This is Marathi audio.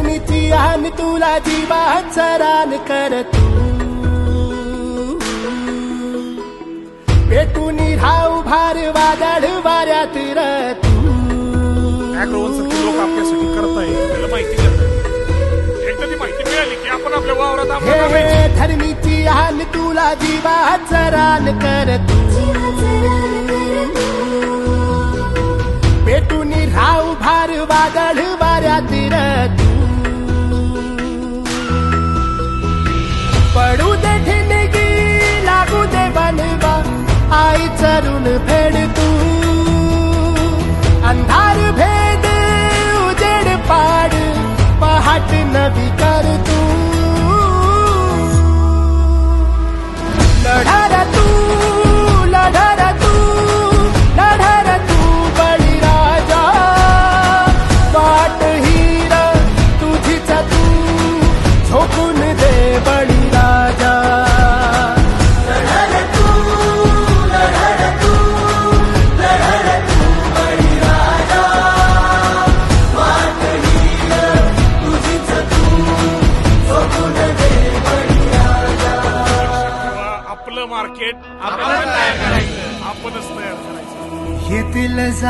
धरणीची आन तुला जीवाचा रान कर तू पेटून राहू भार वादळ वाऱ्यात तू लोक आपल्यासाठी करताय त्याला माहिती करताय एकदा ती माहिती मिळाली की आपण आपल्या वावरात धरणीची आन तुला जीवाचा रान कर तू पेटून राहू भार वादळ वाऱ्यात तू पडू दे ठिणगी लागू दे बनवा आई चरून फेड तू अंधार भेद उजेड पाड पहाट नवी कर तू लढार तू लढार तू लढार तू बळीराजा वाट हीर तुझीच तू झोपून दे बळीराजा मार्केट आपणच तयार करायचं आपणच तयार करायचं येतील